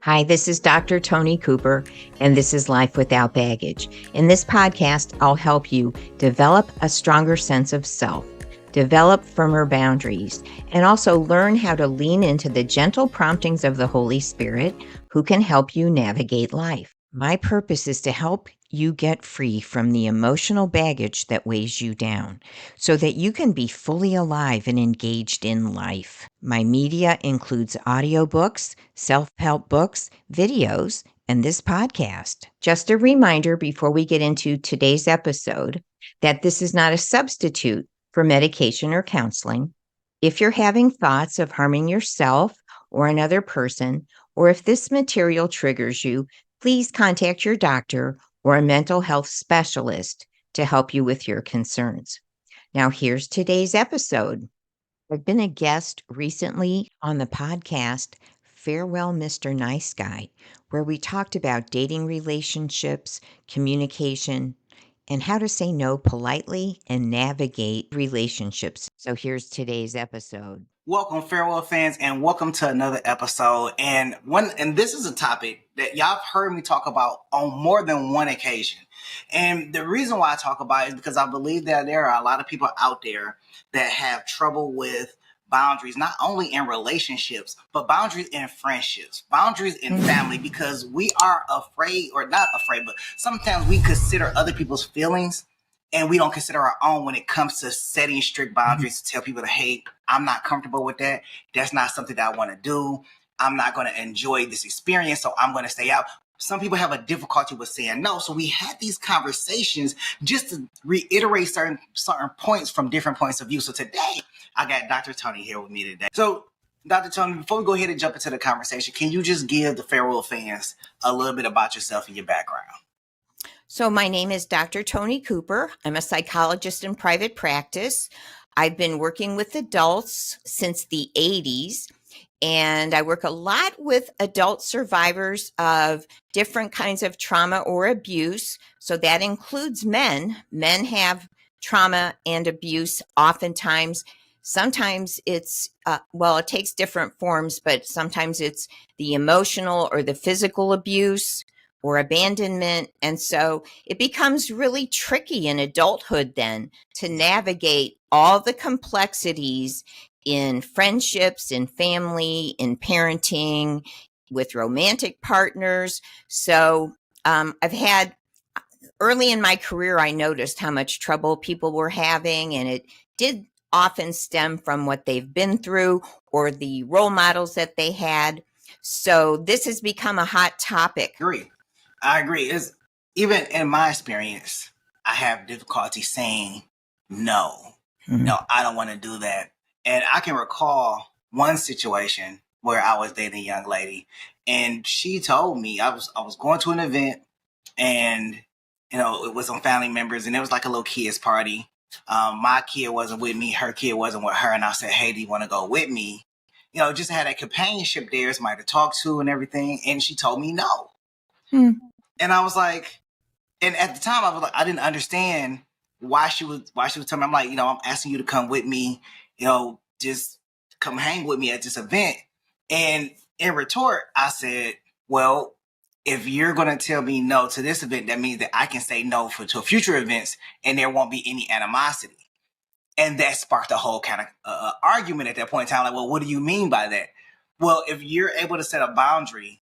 Hi, this is Dr. Tony Cooper, and this is Life Without Baggage. In this podcast, I'll help you develop a stronger sense of self, develop firmer boundaries, and also learn how to lean into the gentle promptings of the Holy Spirit who can help you navigate life. My purpose is to help you get free from the emotional baggage that weighs you down so that you can be fully alive and engaged in life. My media includes audiobooks, self-help books, videos, and this podcast. Just a reminder before we get into today's episode that this is not a substitute for medication or counseling. If you're having thoughts of harming yourself or another person, or if this material triggers you, please contact your doctor or a mental health specialist to help you with your concerns. Now, here's today's episode. I've been a guest recently on the podcast Farewell, Mr. Nice Guy, where we talked about dating relationships, communication, and how to say no politely and navigate relationships. So here's today's episode. Welcome, Farewell fans, and welcome to another episode. And this is a topic that y'all have heard me talk about on more than one occasion. And the reason why I talk about it is because I believe that there are a lot of people out there that have trouble with boundaries, not only in relationships, but boundaries in friendships, boundaries in family, because we are afraid, or not afraid, but sometimes we consider other people's feelings and we don't consider our own when it comes to setting strict boundaries to tell people that, hey, I'm not comfortable with that. That's not something that I want to do. I'm not going to enjoy this experience, so I'm going to stay out. Some people have a difficulty with saying no. So we had these conversations just to reiterate certain points from different points of view. So today, I got Dr. Tony here with me today. So, Dr. Tony, before we go ahead and jump into the conversation, can you just give the Farewell fans a little bit about yourself and your background? So my name is Dr. Tony Cooper. I'm a psychologist in private practice. I've been working with adults since the 80s, and I work a lot with adult survivors of different kinds of trauma or abuse. So that includes men. Men have trauma and abuse oftentimes. Sometimes it's, it takes different forms, but sometimes it's the emotional or the physical abuse or abandonment. And so it becomes really tricky in adulthood then to navigate all the complexities in friendships, in family, in parenting, with romantic partners. So I've had, early in my career, I noticed how much trouble people were having, and it did often stem from what they've been through or the role models that they had. So this has become a hot topic. I agree. Even in my experience, I have difficulty saying no. No, I don't want to do that. And I can recall one situation where I was dating a young lady, and she told me I was going to an event, and it was some family members, and it was like a little kids party. My kid wasn't with me, her kid wasn't with her, and I said, "Hey, do you want to go with me?" Just had that companionship there, somebody to talk to and everything. And she told me no. And I was like, and at the time I didn't understand why she was telling me. I'm like, I'm asking you to come with me, just come hang with me at this event. And in retort, I said, well, if you're going to tell me no to this event, that means that I can say no to future events and there won't be any animosity. And that sparked a whole kind of argument at that point in time. Like, well, what do you mean by that? Well, if you're able to set a boundary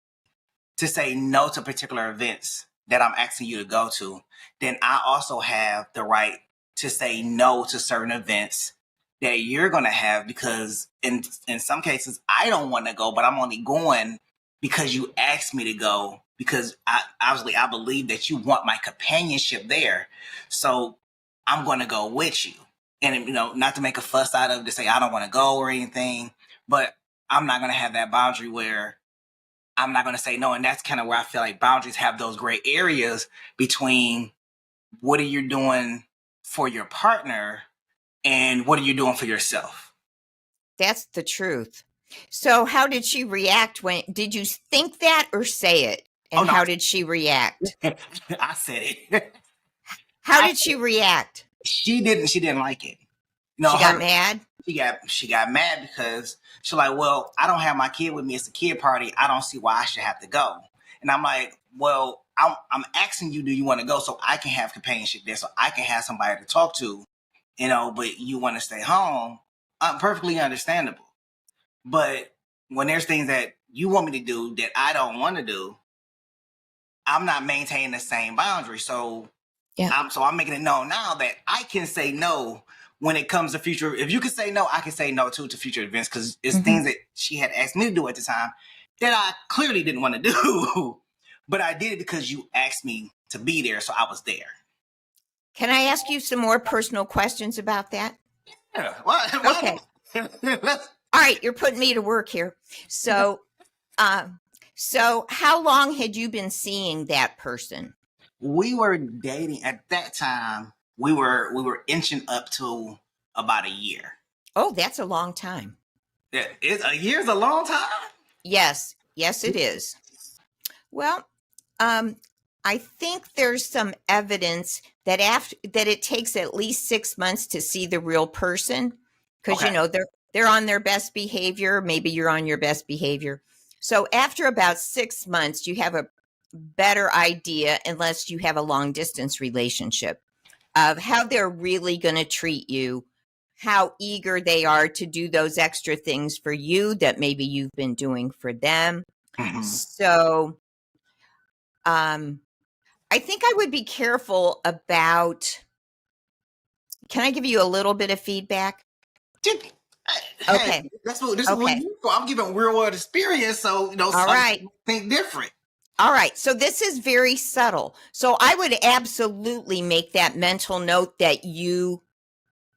to say no to particular events that I'm asking you to go to, then I also have the right to say no to certain events that you're going to have, because in some cases I don't want to go, but I'm only going because you asked me to go, because I believe that you want my companionship there. So I'm going to go with you. And, not to make a fuss out of it, to say I don't want to go or anything, but I'm not going to have that boundary where I'm not going to say no. And that's kind of where I feel like boundaries have those gray areas between what are you doing for your partner and what are you doing for yourself. That's the truth. So how did she react did you think that or say it? And how did she react? I said it. How did she react? She didn't like it. She got mad? she got mad because she's like, well, I don't have my kid with me. It's a kid party. I don't see why I should have to go. And I'm like, well, I'm asking you, do you want to go so I can have companionship there, so I can have somebody to talk to, but you want to stay home. Perfectly understandable. But when there's things that you want me to do that I don't want to do, I'm not maintaining the same boundary. So I'm making it known now that I can say no when it comes to future. If you can say no, I can say no too to future events, because it's things that she had asked me to do at the time that I clearly didn't want to do. But I did it because you asked me to be there, so I was there. Can I ask you some more personal questions about that? Yeah. Okay. All right, you're putting me to work here. So, so how long had you been seeing that person? We were dating at that time. We were inching up to about a year. Oh, that's a long time. A year's a long time? Yes, it is. Well, I think there's some evidence that that it takes at least 6 months to see the real person, because they're on their best behavior. Maybe you're on your best behavior. So after about 6 months, you have a better idea, unless you have a long distance relationship, of how they're really going to treat you, how eager they are to do those extra things for you that maybe you've been doing for them. So I think I would be careful about, can I give you a little bit of feedback? Okay. That's what I'm giving real world experience. So, all right. Think different. All right. So this is very subtle. So I would absolutely make that mental note that you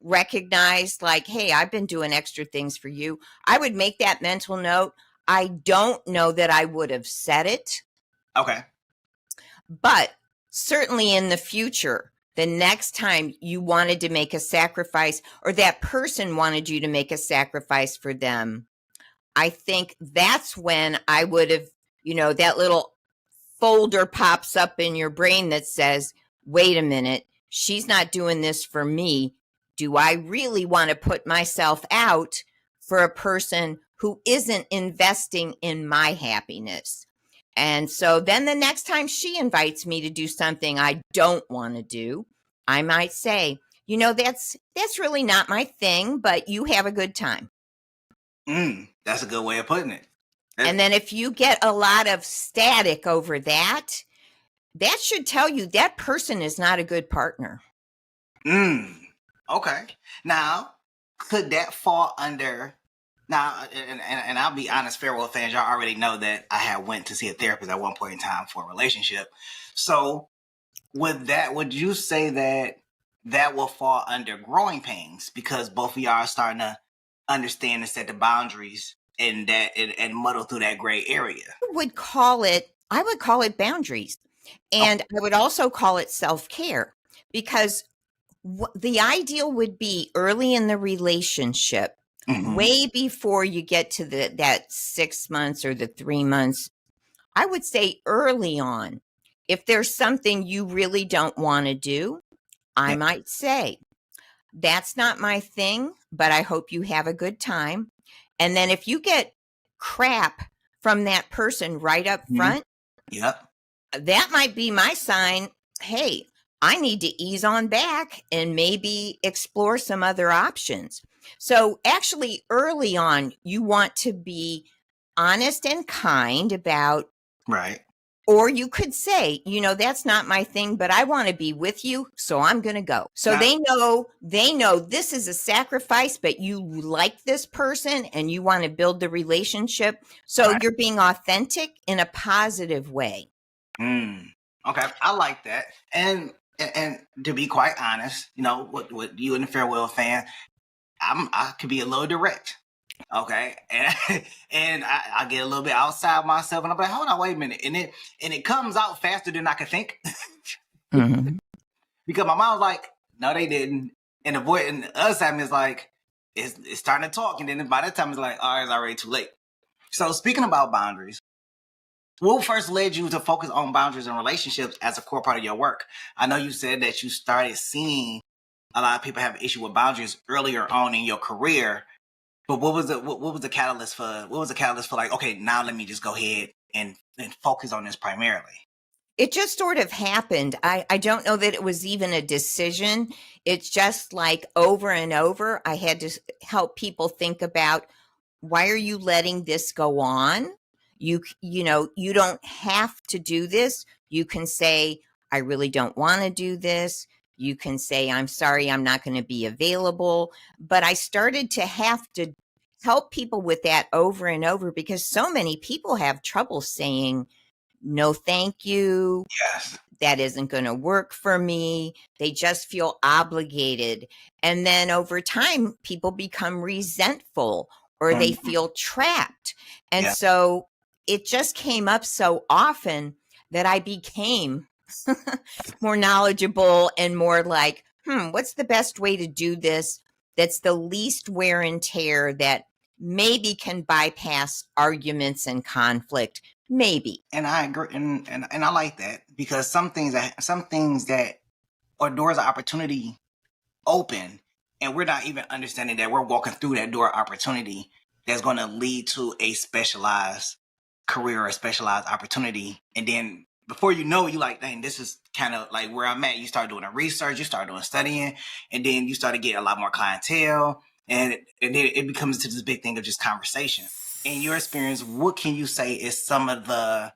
recognize, like, hey, I've been doing extra things for you. I would make that mental note. I don't know that I would have said it. Okay. But certainly in the future, the next time you wanted to make a sacrifice, or that person wanted you to make a sacrifice for them, I think that's when I would have, that little folder pops up in your brain that says, wait a minute, she's not doing this for me. Do I really want to put myself out for a person who isn't investing in my happiness? And so then the next time she invites me to do something I don't want to do, I might say, that's really not my thing, but you have a good time. That's a good way of putting it. And then if you get a lot of static over that, that should tell you that person is not a good partner. Okay. Now, could that fall under... Now, and I'll be honest, Farewell fans, y'all already know that I had went to see a therapist at one point in time for a relationship. So would you say that will fall under growing pains, because both of y'all are starting to understand and set the boundaries and muddle through that gray area? I would call it boundaries. And I would also call it self-care, because the ideal would be early in the relationship, way before you get to that 6 months or the 3 months. I would say early on, if there's something you really don't want to do, I might say, that's not my thing, but I hope you have a good time. And then if you get crap from that person right up front, that might be my sign. Hey, I need to ease on back and maybe explore some other options. So actually early on, you want to be honest and kind about, right. Or you could say, that's not my thing, but I want to be with you, so I'm going to go. So they know this is a sacrifice, but you like this person and you want to build the relationship. So you're being authentic in a positive way. Okay. I like that. And to be quite honest, with you and the Farewell fan, I could be a little direct. Okay. And I get a little bit outside myself, and I'm like, hold on, wait a minute. And it comes out faster than I could think. Because my mom was like, no, they didn't. And the other side is like, it's starting to talk. And then by that time it's like, oh, it's already too late. So speaking about boundaries, what first led you to focus on boundaries and relationships as a core part of your work? I know you said that you started seeing a lot of people have an issue with boundaries earlier on in your career. But what was the catalyst for, like, okay, now let me just go ahead and focus on this primarily? It just sort of happened. I don't know that it was even a decision. It's just like over and over, I had to help people think about, why are you letting this go on? You know, you don't have to do this. You can say, I really don't want to do this. You can say, I'm sorry, I'm not going to be available. But I started to have to help people with that over and over, because so many people have trouble saying, no, thank you. Yes. That isn't going to work for me. They just feel obligated. And then over time, people become resentful, or they feel trapped. And Yeah. so it just came up so often that I became more knowledgeable and more like, what's the best way to do this that's the least wear and tear, that maybe can bypass arguments and conflict? Maybe. And I agree, and I like that, because some things that are doors of opportunity open, and we're not even understanding that we're walking through that door of opportunity that's going to lead to a specialized career or a specialized opportunity. And then before you know it, you're like, dang, this is kind of like where I'm at. You start doing the research, you start doing studying, and then you start to get a lot more clientele, and then it becomes to this big thing of just conversation. In your experience, what can you say is some of the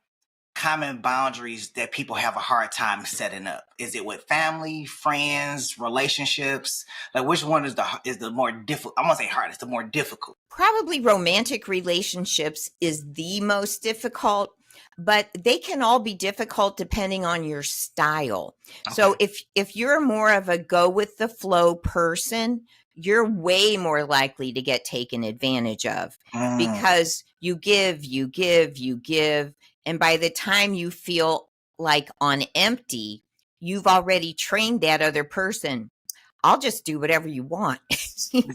common boundaries that people have a hard time setting up? Is it with family, friends, relationships? Like, which one is the more difficult? I won't say hard, it's the more difficult. Probably romantic relationships is the most difficult, but they can all be difficult depending on your style. Okay. So if you're more of a go with the flow person, you're way more likely to get taken advantage of, because you give, you give, you give. And by the time you feel like on empty, you've already trained that other person. I'll just do whatever you want. The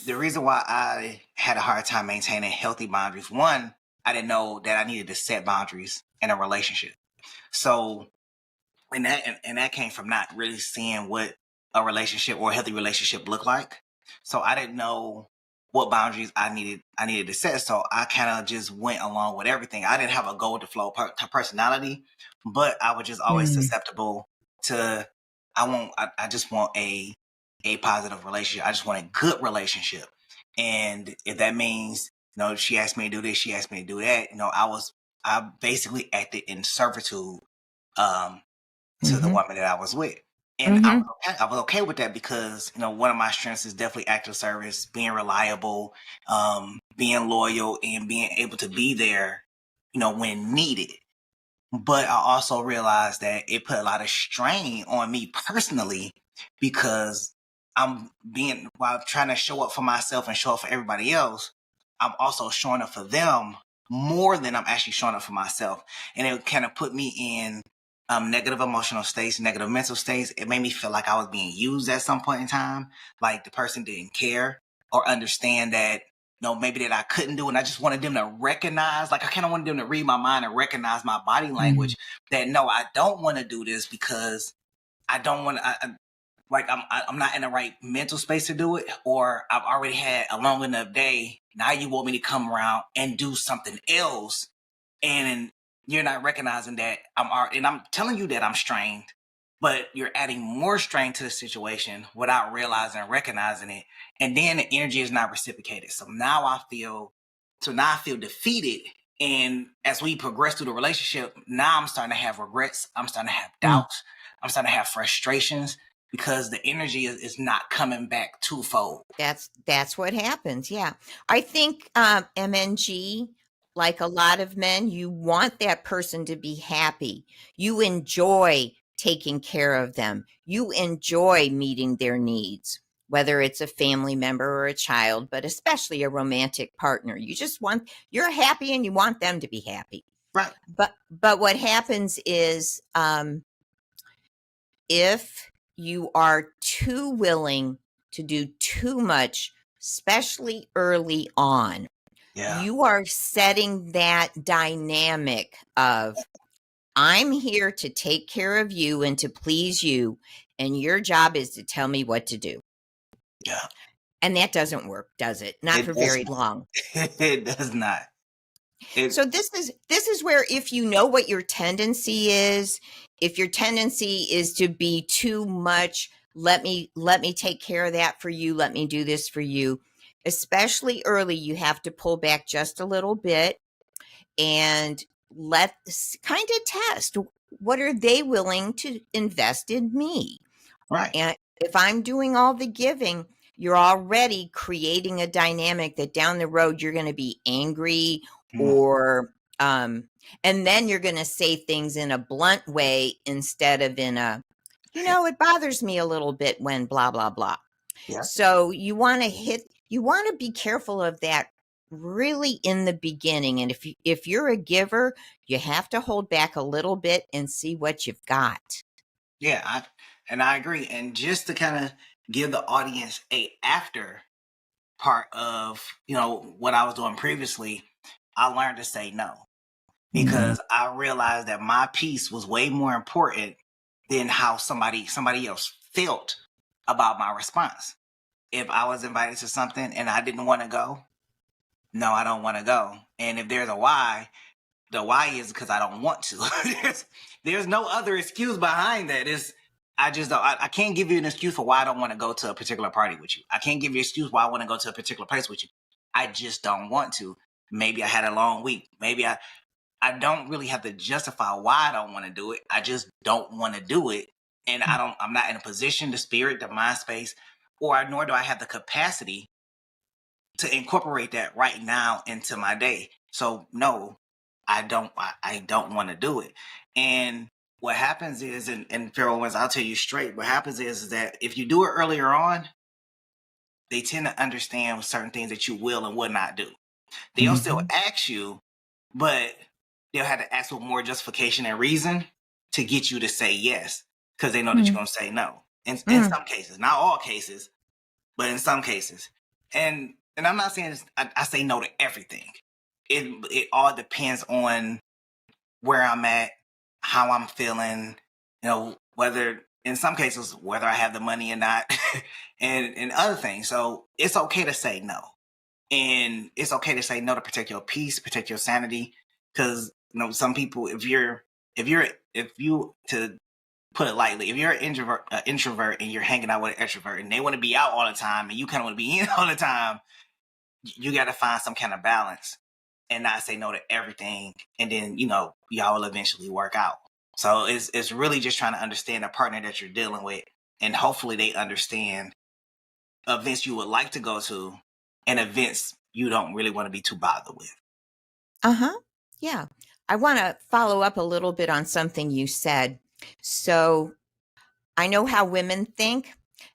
reason why I had a hard time maintaining healthy boundaries, one, I didn't know that I needed to set boundaries in a relationship. So, and that came from not really seeing what a relationship or a healthy relationship looked like. So I didn't know what boundaries I needed to set. So I kind of just went along with everything. I didn't have a go with the flow personality, but I was just always susceptible to, I just want a positive relationship. I just want a good relationship. And if that means, she asked me to do this, she asked me to do that, I basically acted in servitude to the woman that I was with. And I was okay with that, because, one of my strengths is definitely active service, being reliable, being loyal, and being able to be there, when needed. But I also realized that it put a lot of strain on me personally, because while trying to show up for myself and show up for everybody else, I'm also showing up for them more than I'm actually showing up for myself. And it kind of put me in negative emotional states, negative mental states. It made me feel like I was being used at some point in time, like the person didn't care or understand that, maybe that I couldn't do. And I just wanted them to recognize, like, I kind of wanted them to read my mind and recognize my body language, that no, I don't want to do this, because I don't want to, like, I'm not in the right mental space to do it, or I've already had a long enough day. Now you want me to come around and do something else, and you're not recognizing that I'm telling you that I'm strained, but you're adding more strain to the situation without realizing and recognizing it. And then the energy is not reciprocated. So now I feel defeated. And as we progress through the relationship, now I'm starting to have regrets. I'm starting to have doubts. I'm starting to have frustrations, because the energy is not coming back twofold. That's what happens. Yeah. I think MNG, like a lot of men, you want that person to be happy. You enjoy taking care of them. You enjoy meeting their needs, whether it's a family member or a child, but especially a romantic partner. You're happy and you want them to be happy. Right. But what happens is, if you are too willing to do too much, especially early on, you are setting that dynamic of, I'm here to take care of you and to please you, and your job is to tell me what to do. Yeah. And that doesn't work, does it? Not It for does very long. it does not. So this is where, if you know what your tendency is, if your tendency is to be too much, let me take care of that for you, let me do this for you, especially early, you have to pull back just a little bit and let kind of test, what are they willing to invest in me? Right. And if I'm doing all the giving, you're already creating a dynamic that down the road you're going to be angry, Mm. or and then you're going to say things in a blunt way instead of in a, it bothers me a little bit when blah blah blah. Yeah. So you want to be careful of that really in the beginning. And if you're a giver, you have to hold back a little bit and see what you've got. Yeah, I agree. And just to kind of give the audience a after part of, what I was doing previously, I learned to say no because I realized that my piece was way more important than how somebody else felt about my response. If I was invited to something and I didn't want to go, no, I don't want to go. And if there's a why, the why is because I don't want to. there's no other excuse behind that. I just don't. I can't give you an excuse for why I don't want to go to a particular party with you. I can't give you an excuse why I want to go to a particular place with you. I just don't want to. Maybe I had a long week. Maybe I don't really have to justify why I don't want to do it. I just don't want to do it. And I'm not in a position, the spirit, the mind space, or nor do I have the capacity to incorporate that right now into my day. So no, I don't want to do it. And what happens is, and Pharaoh ones, I'll tell you straight, what happens is that if you do it earlier on, they tend to understand certain things that you will and will not do. They'll still ask you, but they'll have to ask with more justification and reason to get you to say yes, because they know that you're going to say no. In some cases, not all cases, but in some cases. And I'm not saying I say no to everything. It all depends on where I'm at, how I'm feeling, whether in some cases whether I have the money or not, and other things. So it's okay to say no, and it's okay to say no to protect your peace, protect your sanity, because some people, if you to put it lightly, if you're an introvert and you're hanging out with an extrovert and they want to be out all the time and you kind of want to be in all the time, you got to find some kind of balance and not say no to everything. And then, y'all will eventually work out. So it's really just trying to understand the partner that you're dealing with. And hopefully they understand events you would like to go to and events you don't really want to be too bothered with. Uh-huh. Yeah. I want to follow up a little bit on something you said. So I know how women think.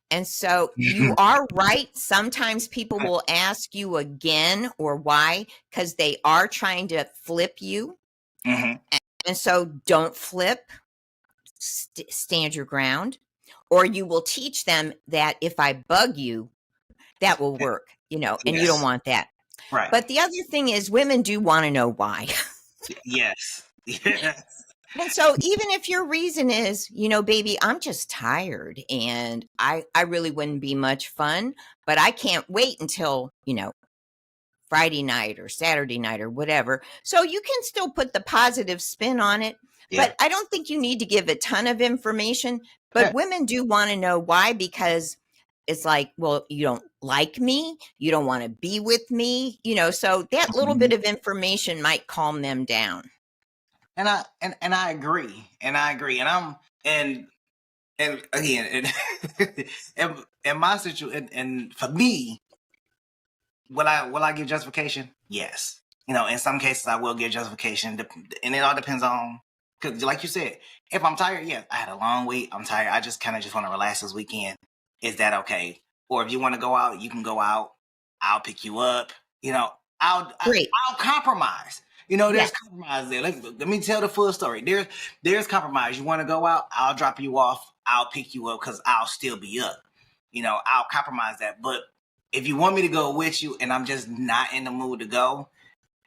And so you are right. Sometimes people will ask you again or why, because they are trying to flip you. Mm-hmm. And so don't flip, stand your ground, or you will teach them that if I bug you, that will work, and you don't want that. Right. But the other thing is, women do want to know why. Yes. And so even if your reason is, baby, I'm just tired and I really wouldn't be much fun, but I can't wait until, Friday night or Saturday night or whatever. So you can still put the positive spin on it, but I don't think you need to give a ton of information. But women do want to know why, because it's like, well, you don't like me, you don't want to be with me, so that little bit of information might calm them down. And I agree. And I'm and again, in my situation, and for me, will I give justification? Yes. In some cases I will give justification, and it all depends on, because like you said, if I'm tired, yeah, I had a long week, I'm tired, I just kind of just want to relax this weekend. Is that okay? Or if you want to go out, you can go out. I'll pick you up. I'll compromise. There's compromise there. Let me tell the full story. There's compromise. You want to go out? I'll drop you off. I'll pick you up because I'll still be up. I'll compromise that. But if you want me to go with you and I'm just not in the mood to go,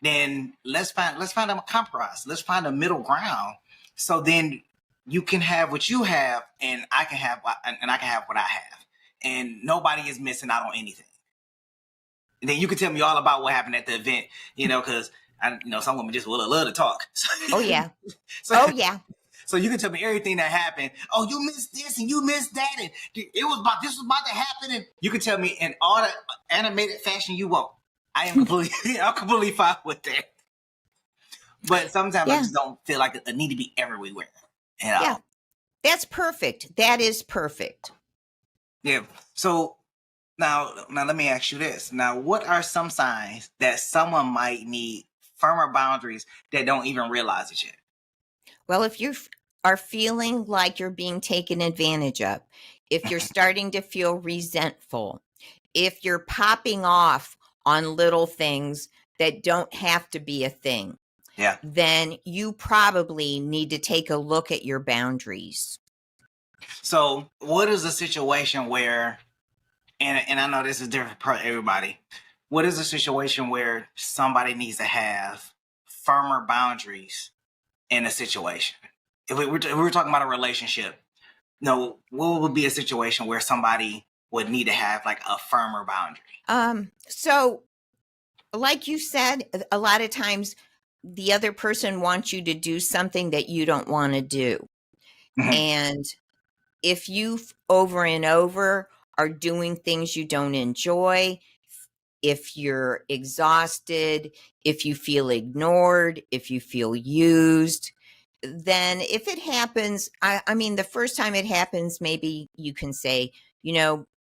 then let's find a compromise. Let's find a middle ground So then you can have what you have, and I can have what I have, and nobody is missing out on anything. And then you can tell me all about what happened at the event, because some women just will love to talk. Oh yeah. So, oh yeah. So you can tell me everything that happened. Oh, you missed this and you missed that, and this was about to happen, and you can tell me in all the animated fashion you want. I'm completely fine with that. But sometimes I just don't feel like I need to be everywhere. Yeah, that's perfect. That is perfect. Yeah. So now let me ask you this. Now, what are some signs that someone might need firmer boundaries that don't even realize it yet? Well, if you are feeling like you're being taken advantage of, if you're starting to feel resentful, if you're popping off on little things that don't have to be a thing, then you probably need to take a look at your boundaries. So what is a situation where, and I know this is different for everybody, what is a situation where somebody needs to have firmer boundaries in a situation? If we were talking about a relationship, what would be a situation where somebody would need to have like a firmer boundary? So like you said, a lot of times the other person wants you to do something that you don't want to do. Mm-hmm. And if you over and over are doing things you don't enjoy, if you're exhausted, if you feel ignored, if you feel used, then if it happens, I mean, the first time it happens, maybe you can say,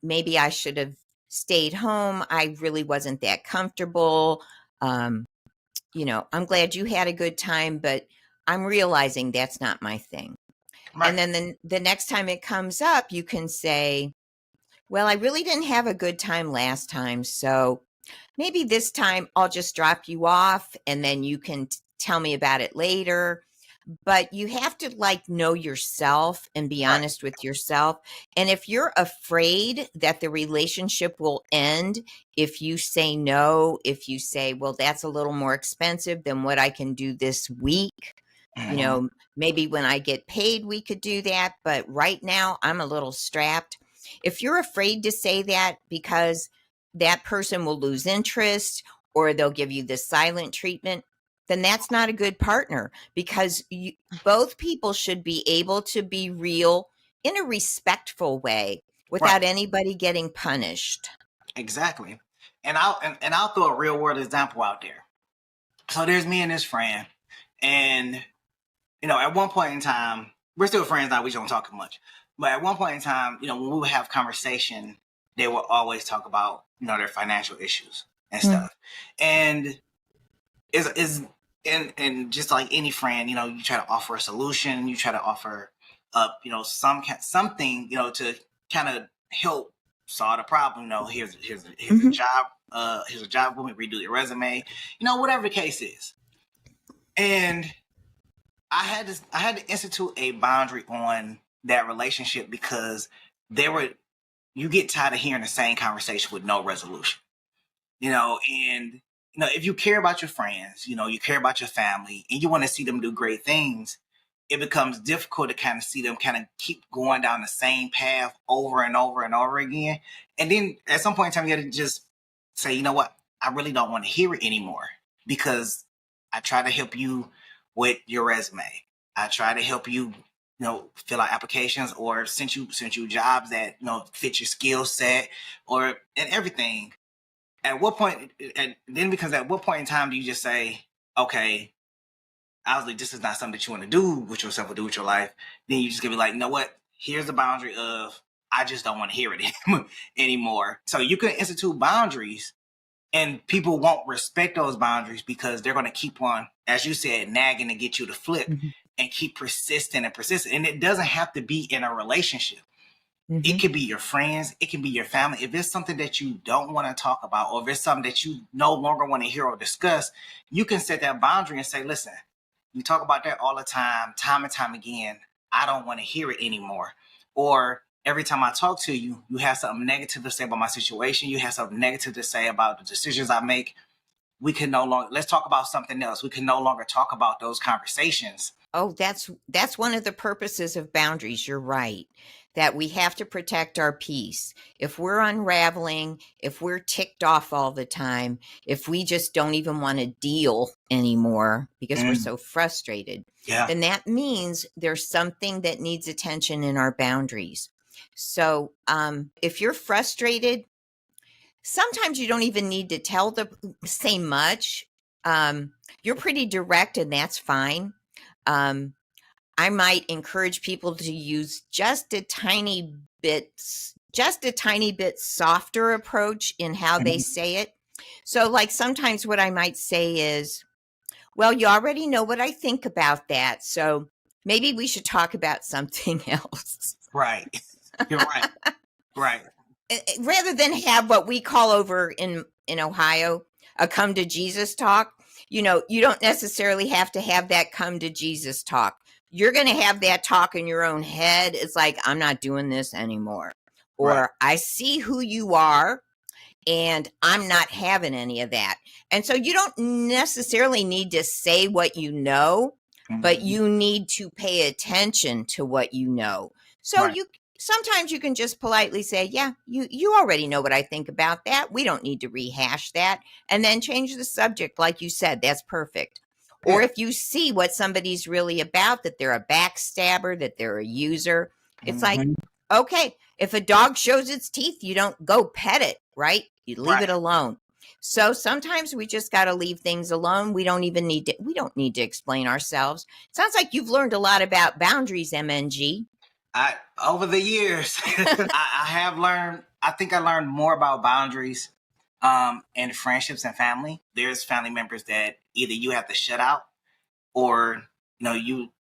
maybe I should have stayed home. I really wasn't that comfortable. I'm glad you had a good time, but I'm realizing that's not my thing. Right. And then the next time it comes up, you can say, well, I really didn't have a good time last time. So maybe this time I'll just drop you off and then you can tell me about it later. But you have to know yourself and be honest with yourself. And if you're afraid that the relationship will end, if you say no, if you say, well, that's a little more expensive than what I can do this week, maybe when I get paid, we could do that. But right now I'm a little strapped. If you're afraid to say that because that person will lose interest or they'll give you the silent treatment, then that's not a good partner, because both people should be able to be real in a respectful way without anybody getting punished. Exactly. And I'll throw a real world example out there. So there's me and this friend, and at one point in time, we're still friends now, we don't talk much. But at one point in time, when we would have conversation, they would always talk about, their financial issues and stuff. And and just like any friend, you try to offer a solution, you try to offer up, something, to kind of help solve the problem. Here's a job, here's a job, let me redo your resume, whatever the case is. And I had to institute a boundary on that relationship because you get tired of hearing the same conversation with no resolution, and if you care about your friends, you care about your family and you want to see them do great things, it becomes difficult to kind of see them kind of keep going down the same path over and over and over again. And then at some point in time, you got to just say, you know what? I really don't want to hear it anymore because I try to help you with your resume. I try to help you, fill out applications or send you jobs that, fit your skill set and everything. At what point, and then because at what point in time do you just say, okay, obviously this is not something that you want to do with yourself or do with your life? Then you just gonna be like, you know what? Here's the boundary of, I just don't want to hear it anymore. So you can institute boundaries and people won't respect those boundaries because they're going to keep on, as you said, nagging to get you to flip and keep persisting. And it doesn't have to be in a relationship. It could be your friends. It can be your family. If it's something that you don't want to talk about, or if it's something that you no longer want to hear or discuss, you can set that boundary and say, listen, you talk about that all the time and time again. I don't want to hear it anymore. Or every time I talk to you, you have something negative to say about my situation. You have something negative to say about the decisions I make. Let's talk about something else. We can no longer talk about those conversations Oh, that's one of the purposes of boundaries. You're right. That we have to protect our peace. If we're unraveling, if we're ticked off all the time, if we just don't even want to deal anymore because we're so frustrated, Yeah. then that means there's something that needs attention in our boundaries. So, if you're frustrated, sometimes you don't even need to say much. You're pretty direct, and that's fine. I might encourage people to use just a tiny bit softer approach in how they say it. So like sometimes what I might say is, well, you already know what I think about that. So maybe we should talk about something else. Right. You're right. Right. Rather than have what we call over in Ohio a come to Jesus talk, you don't necessarily have to have that come to Jesus talk. You're going to have that talk in your own head. It's like, I'm not doing this anymore. Or Right. I see who you are and I'm not having any of that. And so you don't necessarily need to say what you know, but you need to pay attention to what you know. So Right. sometimes you can just politely say, yeah, you already know what I think about that. We don't need to rehash that. And then change the subject. Like you said, that's perfect. Or Yeah. if you see what somebody's really about, that they're a backstabber, that they're a user, it's like, okay, if a dog shows its teeth, you don't go pet it, right? You leave it alone. So sometimes we just got to leave things alone. We don't need to explain ourselves. Sounds like you've learned a lot about boundaries, MNG. Over the years, I have learned. I think I learned more about boundaries in friendships and family. There's family members that either you have to shut out, or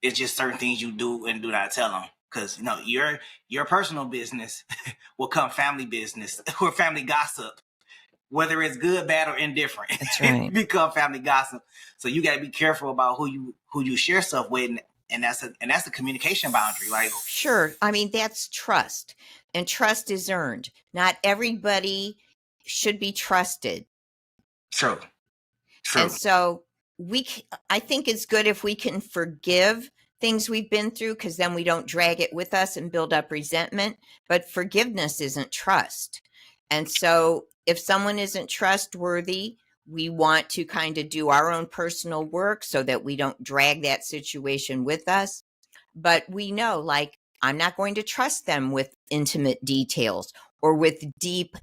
it's just certain things you do and do not tell them, because your personal business will come family business or family gossip, whether it's good, bad, or indifferent. That's right. Become family gossip. So you got to be careful about who you share stuff with. And that's a communication boundary, right? Sure. I mean, that's trust, and trust is earned. Not everybody should be trusted. True. And so I think it's good if we can forgive things we've been through, because then we don't drag it with us and build up resentment. But forgiveness isn't trust. And so if someone isn't trustworthy, we want to kind of do our own personal work so that we don't drag that situation with us. But we know, like, I'm not going to trust them with intimate details or with deep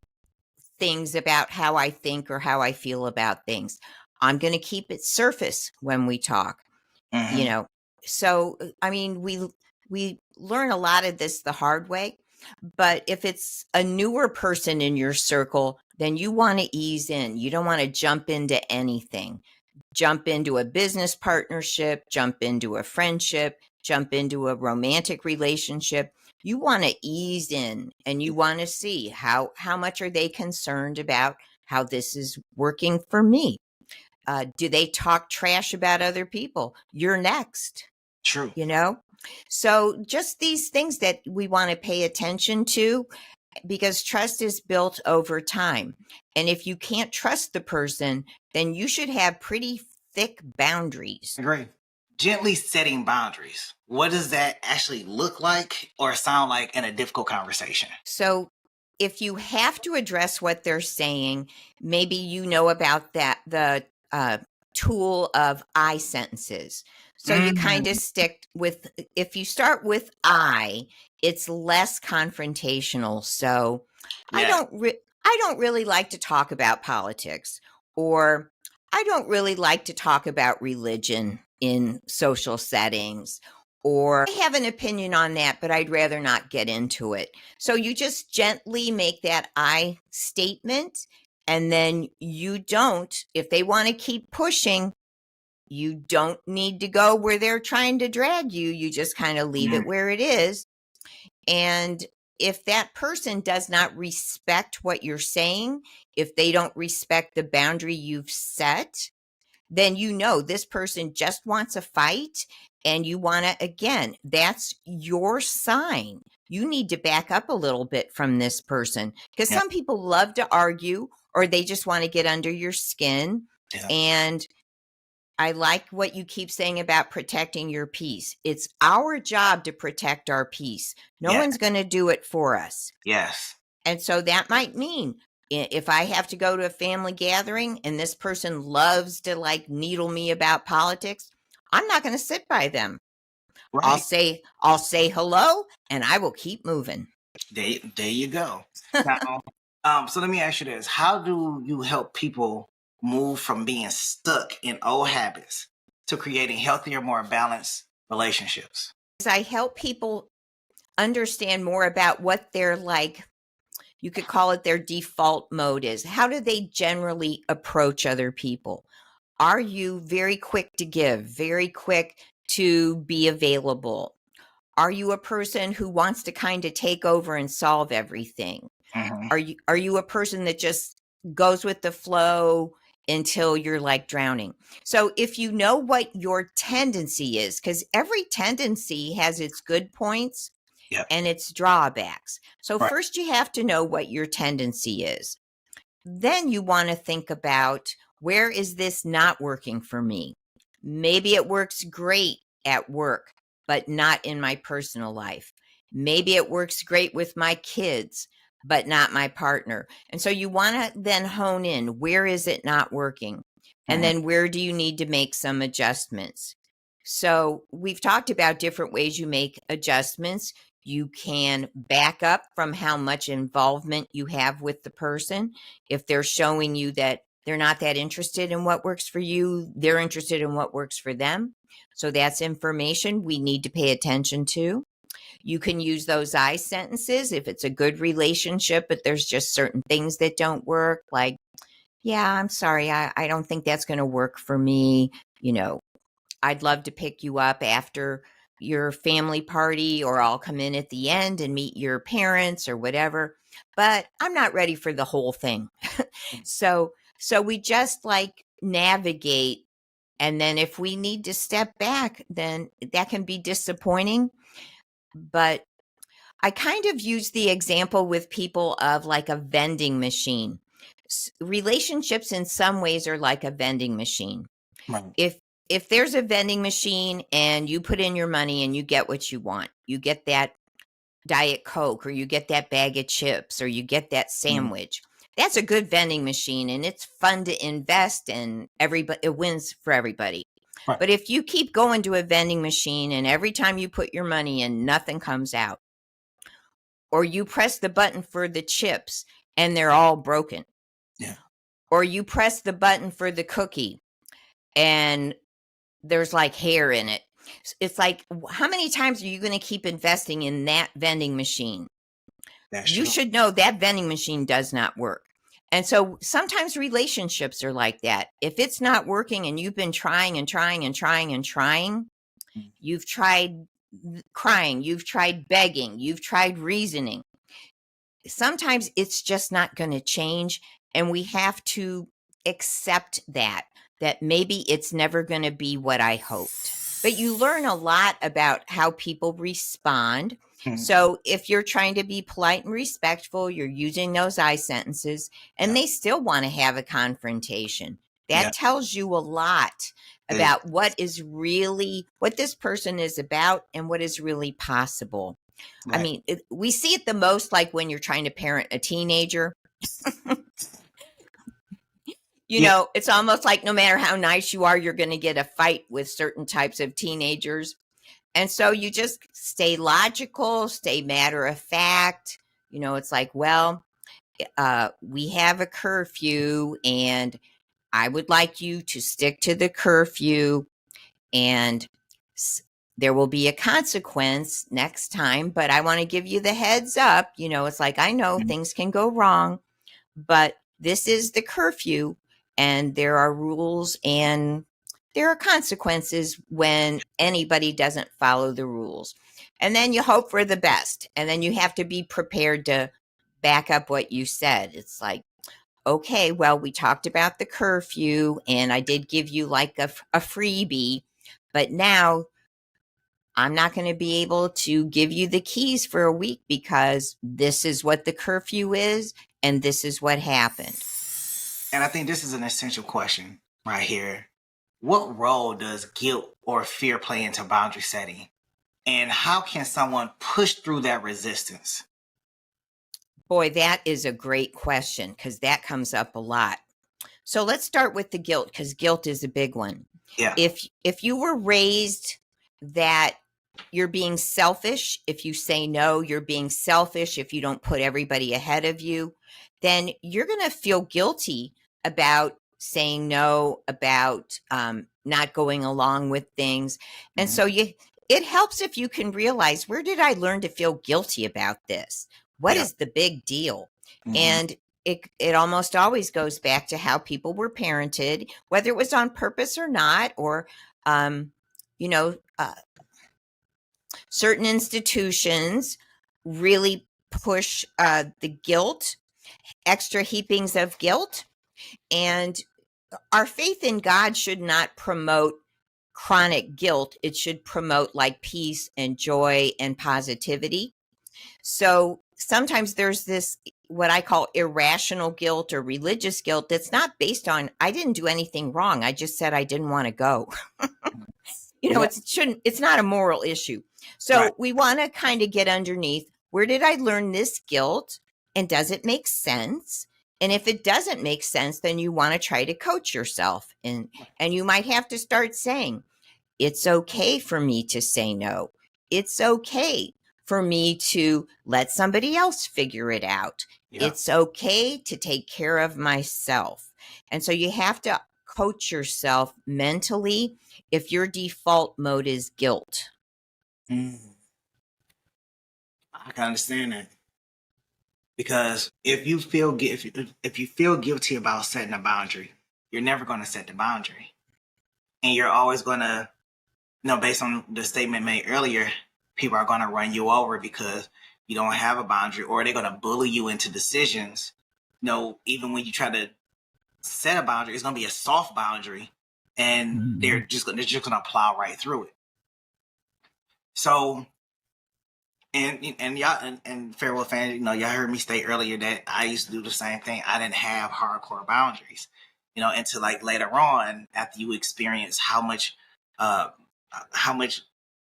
things about how I think or how I feel about things. I'm going to keep it surface when we talk, So, I mean, we learn a lot of this the hard way. But if it's a newer person in your circle, then you want to ease in. You don't want to jump into anything. Jump into a business partnership, jump into a friendship, jump into a romantic relationship. You want to ease in, and you want to see how much are they concerned about how this is working for me. Do they talk trash about other people? You're next. True. So just these things that we want to pay attention to, because trust is built over time. And if you can't trust the person, then you should have pretty thick boundaries. Agree. Gently setting boundaries. What does that actually look like or sound like in a difficult conversation? So if you have to address what they're saying, maybe you know about the tool of I sentences. So you kind of stick with, if you start with I, it's less confrontational. So I don't really like to talk about politics, or I don't really like to talk about religion in social settings, or I have an opinion on that, but I'd rather not get into it. So you just gently make that I statement, and then if they want to keep pushing, you don't need to go where they're trying to drag you. You just kind of leave it where it is. And if that person does not respect what you're saying, if they don't respect the boundary you've set, then this person just wants a fight, and you want to, again, that's your sign. You need to back up a little bit from this person, because some people love to argue, or they just want to get under your skin. Yeah. And I like what you keep saying about protecting your peace. It's our job to protect our peace. No Yeah. one's going to do it for us. Yes. And so that might mean if I have to go to a family gathering and this person loves to like needle me about politics, I'm not going to sit by them. Right. I'll say hello and I will keep moving. There you go. Now, so let me ask you this. How do you help people move from being stuck in old habits to creating healthier, more balanced relationships? I help people understand more about what their like, you could call it their default mode is. How do they generally approach other people? Are you very quick to give, very quick to be available? Are you a person who wants to kind of take over and solve everything? Mm-hmm. Are you a person that just goes with the flow until you're like drowning? So if you know what your tendency is, because every tendency has its good points Yep. and its drawbacks. So Right. first you have to know what your tendency is. Then you want to think about, where is this not working for me? Maybe it works great at work, but not in my personal life. Maybe it works great with my kids, but not my partner. And so you want to then hone in, where is it not working? And Mm-hmm. then where do you need to make some adjustments? So we've talked about different ways you make adjustments. You can back up from how much involvement you have with the person. If they're showing you that they're not that interested in what works for you, they're interested in what works for them. So that's information we need to pay attention to. You can use those I sentences if it's a good relationship, but there's just certain things that don't work. Like, yeah, I'm sorry, I don't think that's going to work for me. You know, I'd love to pick you up after your family party, or I'll come in at the end and meet your parents or whatever, but I'm not ready for the whole thing. So we just like navigate. And then if we need to step back, then that can be disappointing. But I kind of use the example with people of like a vending machine. Relationships in some ways are like a vending machine. Right. If there's a vending machine and you put in your money and you get what you want, you get that Diet Coke, or you get that bag of chips, or you get that sandwich. That's a good vending machine and it's fun to invest in. Everybody, it wins for everybody. Right. But if you keep going to a vending machine and every time you put your money in, nothing comes out, or you press the button for the chips and they're all broken. Yeah. Or you press the button for the cookie and there's like hair in it. It's like, how many times are you going to keep investing in that vending machine? That's You true. should know that vending machine does not work. And so sometimes relationships are like that. If it's not working and you've been trying and trying and trying and trying, you've tried crying, you've tried begging, you've tried reasoning. Sometimes it's just not going to change. And we have to accept that maybe it's never going to be what I hoped. But you learn a lot about how people respond. So if you're trying to be polite and respectful, you're using those I sentences, and they still want to have a confrontation. That tells you a lot about what this person is about and what is really possible. Right. I mean, we see it the most like when you're trying to parent a teenager. You know, it's almost like no matter how nice you are, you're going to get a fight with certain types of teenagers. And so you just stay logical, stay matter of fact. You know, it's like, well, we have a curfew and I would like you to stick to the curfew, and there will be a consequence next time, but I want to give you the heads up. You know, it's like, I know things can go wrong, but this is the curfew and there are rules and there are consequences when anybody doesn't follow the rules. And then you hope for the best. And then you have to be prepared to back up what you said. It's like, okay, well, we talked about the curfew and I did give you like a freebie, but now I'm not going to be able to give you the keys for a week because this is what the curfew is and this is what happened. And I think this is an essential question right here. what role does guilt or fear play into boundary setting? And how can someone push through that resistance? Boy, that is a great question because that comes up a lot. So let's start with the guilt, because guilt is a big one. Yeah. If you were raised that you're being selfish, if you say no, you're being selfish, if you don't put everybody ahead of you, then you're going to feel guilty about saying no, about not going along with things. And so it helps if you can realize, where did I learn to feel guilty about this? What is the big deal? And it almost always goes back to how people were parented, whether it was on purpose or not, or, certain institutions really push the guilt, extra heapings of guilt. And our faith in God should not promote chronic guilt. It should promote like peace and joy and positivity. So sometimes there's this, what I call irrational guilt or religious guilt, that's not based on, I didn't do anything wrong. I just said I didn't want to go. It's not a moral issue. So we want to kind of get underneath, where did I learn this guilt? And does it make sense? And if it doesn't make sense, then you want to try to coach yourself. And you might have to start saying, it's okay for me to say no. It's okay for me to let somebody else figure it out. Yeah. It's okay to take care of myself. And so you have to coach yourself mentally if your default mode is guilt. I can understand that. Because if you feel guilty about setting a boundary, you're never going to set the boundary. And you're always going to, based on the statement made earlier, people are going to run you over because you don't have a boundary, or they're going to bully you into decisions. Even when you try to set a boundary, it's going to be a soft boundary, and they're just going to plow right through it. So, and y'all and Farewell fans, y'all heard me state earlier that I used to do the same thing. I didn't have hardcore boundaries, until like later on, after you experience how much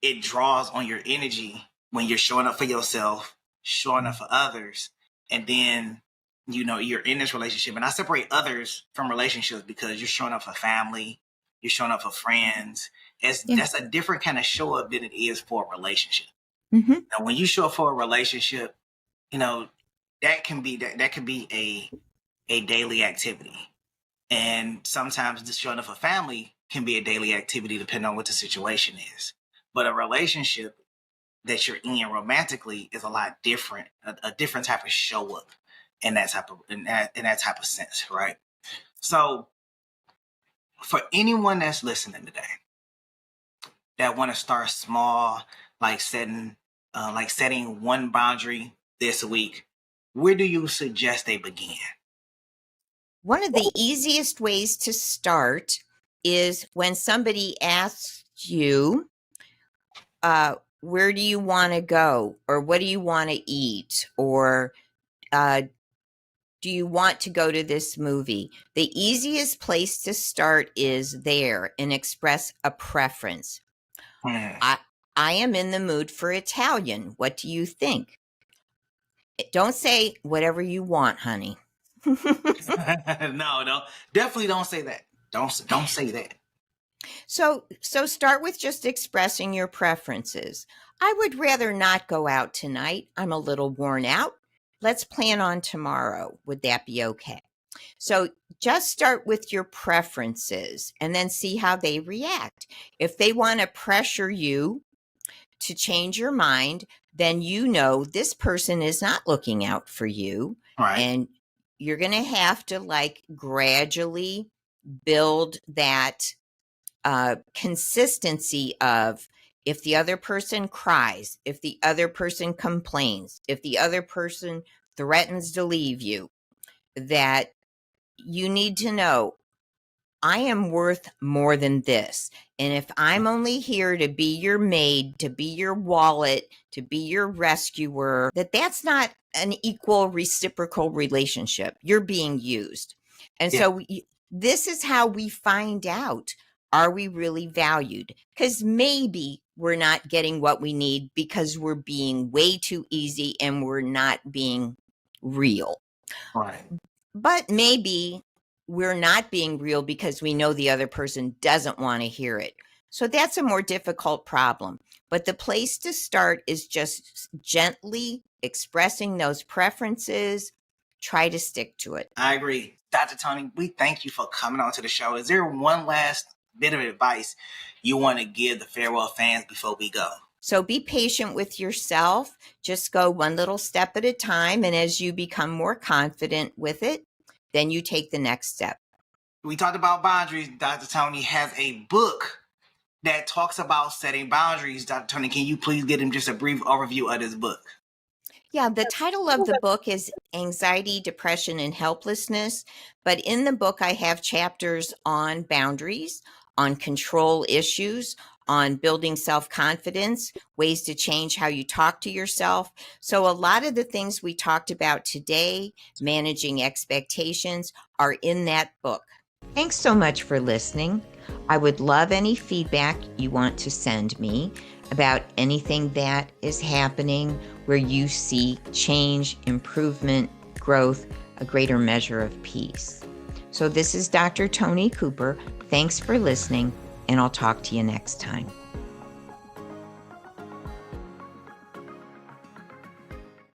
it draws on your energy when you're showing up for yourself, showing up for others, and then you're in this relationship. And I separate others from relationships because you're showing up for family, you're showing up for friends. That's a different kind of show up than it is for a relationship. Now, when you show up for a relationship, that can be a daily activity. And sometimes just showing up for family can be a daily activity depending on what the situation is. But a relationship that you're in romantically is a lot different, a different type of show up in that type of sense, right? So for anyone that's listening today that want to start small, like setting one boundary this week, where do you suggest they begin? One of the easiest ways to start is when somebody asks you, where do you want to go? Or what do you want to eat? Or do you want to go to this movie? The easiest place to start is there and express a preference. I am in the mood for Italian. What do you think? Don't say whatever you want, honey. No, definitely don't say that. Don't say that. So start with just expressing your preferences. I would rather not go out tonight. I'm a little worn out. Let's plan on tomorrow. Would that be okay? So just start with your preferences and then see how they react. If they want to pressure you to change your mind, then this person is not looking out for you. Right. And you're going to have to gradually build that consistency of, if the other person cries, if the other person complains, if the other person threatens to leave you, that you need to know, I am worth more than this. And if I'm only here to be your maid, to be your wallet, to be your rescuer, that's not an equal reciprocal relationship. You're being used. And so this is how we find out, Are we really valued? Because maybe we're not getting what we need because we're being way too easy and we're not being real. Right. But maybe we're not being real because we know the other person doesn't want to hear it. So that's a more difficult problem. But the place to start is just gently expressing those preferences. Try to stick to it. I agree. Dr. Tony, we thank you for coming on to the show. Is there one last bit of advice you want to give the Farewell fans before we go? So be patient with yourself. Just go one little step at a time. And as you become more confident with it, then you take the next step. We talked about boundaries. Dr. Tony has a book that talks about setting boundaries. Dr. Tony, can you please give him just a brief overview of this book? Yeah, the title of the book is Anxiety, Depression, and Helplessness. But in the book, I have chapters on boundaries, on control issues, on building self-confidence, ways to change how you talk to yourself. So a lot of the things we talked about today, managing expectations, are in that book. Thanks so much for listening. I would love any feedback you want to send me about anything that is happening where you see change, improvement, growth, a greater measure of peace. So this is Dr. Tony Cooper. Thanks for listening, and I'll talk to you next time.